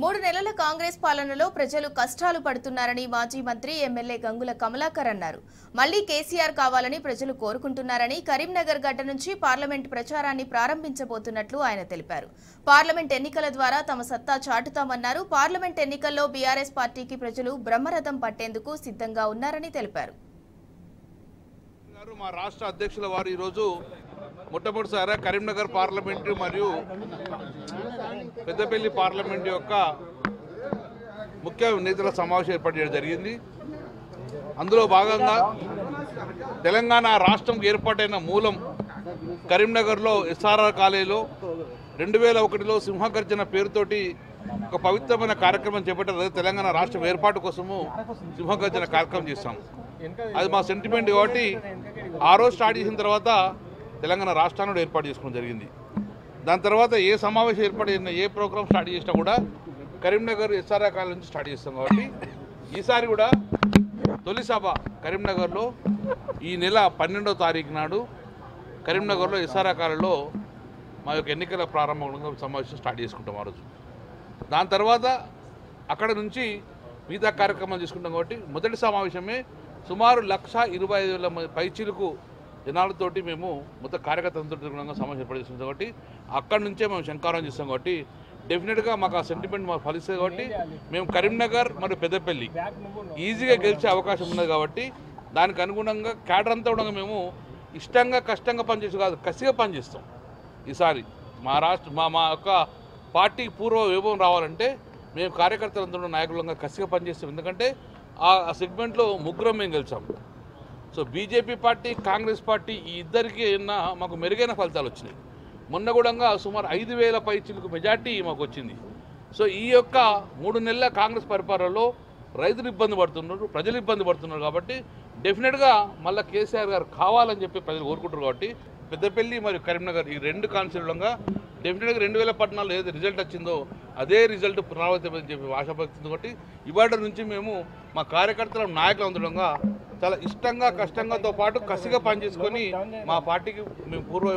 3 నెలల కాంగ్రెస్ పాలనలో ప్రజలు కష్టాలు పడుతున్నారని మాజీ మంత్రి ఎమ్మెల్యే గంగుల కమలాకర్ అన్నారు. మళ్లీ కేసీఆర్ కావాలని ప్రజలు కోరుకుంటున్నారని కరీంనగర్ గడ్డ నుంచి పార్లమెంట్ ప్రచారాన్ని ప్రారంభించబోతున్నట్లు ఆయన తెలిపారు. పార్లమెంట్ ఎన్నికల ద్వారా తమ సత్తా చాటుతామన్నారు. పార్లమెంట్ ఎన్నికల్లో బీఆర్ఎస్ పార్టీకి ప్రజలు బ్రహ్మరథం పట్టేందుకు సిద్ధంగా ఉన్నారని తెలిపారు. మా రాష్ట్ర అధ్యక్షుల వారు ఈరోజు మొట్టమొదటిసారి కరీంనగర్ పార్లమెంటు మరియు పెద్దపల్లి పార్లమెంటు యొక్క ముఖ్య నేతల సమావేశం ఏర్పాటు చేయడం జరిగింది. అందులో భాగంగా తెలంగాణ రాష్ట్రం ఏర్పాటైన మూలం కరీంనగర్లో ఎస్ఆర్ఆర్ కాలేజీలో 2001లో సింహగర్జన పేరుతోటి ఒక పవిత్రమైన కార్యక్రమం చేపట్టారు. తెలంగాణ రాష్ట్రం ఏర్పాటు కోసము సింహగర్జన కార్యక్రమం చేస్తాం. అది మా సెంటిమెంట్ కాబట్టి ఆ రోజు స్టార్ట్ చేసిన తర్వాత తెలంగాణ రాష్ట్రాన్ని ఏర్పాటు చేసుకోవడం జరిగింది. దాని తర్వాత ఏ సమావేశం ఏర్పాటు చేసినా ఏ ప్రోగ్రామ్ స్టార్ట్ చేసినా కూడా కరీంనగర్ ఎస్ఆర్ఆర్ కాలేజ్ నుంచి స్టార్ట్ చేస్తాం. కాబట్టి ఈసారి కూడా తొలి సభ కరీంనగర్లో ఈ నెల 12వ తారీఖు నాడు కరీంనగర్లో ఎస్ఆర్ఆర్ కాలేజ్లో మా యొక్క ఎన్నికల ప్రారంభంగా సమావేశం స్టార్ట్ చేసుకుంటాం ఆ రోజు. దాని తర్వాత అక్కడ నుంచి మిగతా కార్యక్రమాలు తీసుకుంటాం. కాబట్టి మొదటి సమావేశమే సుమారు 1,25,000 పైచీలకు జనాలతోటి మేము మొత్తం కార్యకర్తలతో సమావేశం ఏర్పాటు చేస్తున్నాం. కాబట్టి అక్కడి నుంచే మేము శంకారం చేస్తాం. కాబట్టి డెఫినెట్గా మాకు ఆ సెంటిమెంట్ మాకు ఫలిస్తుంది. కాబట్టి మేము కరీంనగర్ మరియు పెద్దపల్లి ఈజీగా గెలిచే అవకాశం ఉన్నది. కాబట్టి దానికి అనుగుణంగా క్యాడర్ అంతా కూడా మేము ఇష్టంగా కష్టంగా పనిచేసి కాదు, కసిగా పనిచేస్తాం. ఈసారి మా యొక్క పార్టీకి పూర్వ వైభవం రావాలంటే మేము కార్యకర్తలంతా నాయకులంగా కసిగా పనిచేస్తాం. ఎందుకంటే ఆ సెగ్మెంట్లో ముగ్గురం మేము గెలిచాం. So BJP party, Congress party ఈ ఇద్దరికి మాకు మెరుగైన ఫలితాలు వచ్చినాయి. మొన్న కూడా సుమారు 5,000 పైచిలకు మెజార్టీ మాకు వచ్చింది. సో ఈ యొక్క 3 నెలల కాంగ్రెస్ పరిపాలనలో రైతులు ఇబ్బంది పడుతున్నారు, ప్రజలు ఇబ్బంది పడుతున్నారు. కాబట్టి డెఫినెట్గా మళ్ళీ కేసీఆర్ గారు కావాలని చెప్పి ప్రజలు కోరుకుంటారు. కాబట్టి పెద్దపల్లి మరియు కరీంనగర్ ఈ 2 కాన్స్టిట్యూన్సీలుగా డెఫినెట్గా 2014లో ఏదైతే రిజల్ట్ వచ్చిందో అదే రిజల్ట్ పునరావృతమని చెప్పి ఆశాభక్తుంది. కాబట్టి ఇవాటి నుంచి మేము మా కార్యకర్తల నాయకులు అందడంగా చాలా ఇష్టంగా కష్టంగాతో పాటు కసిగా పనిచేసుకొని మా పార్టీకి మేము పూర్వ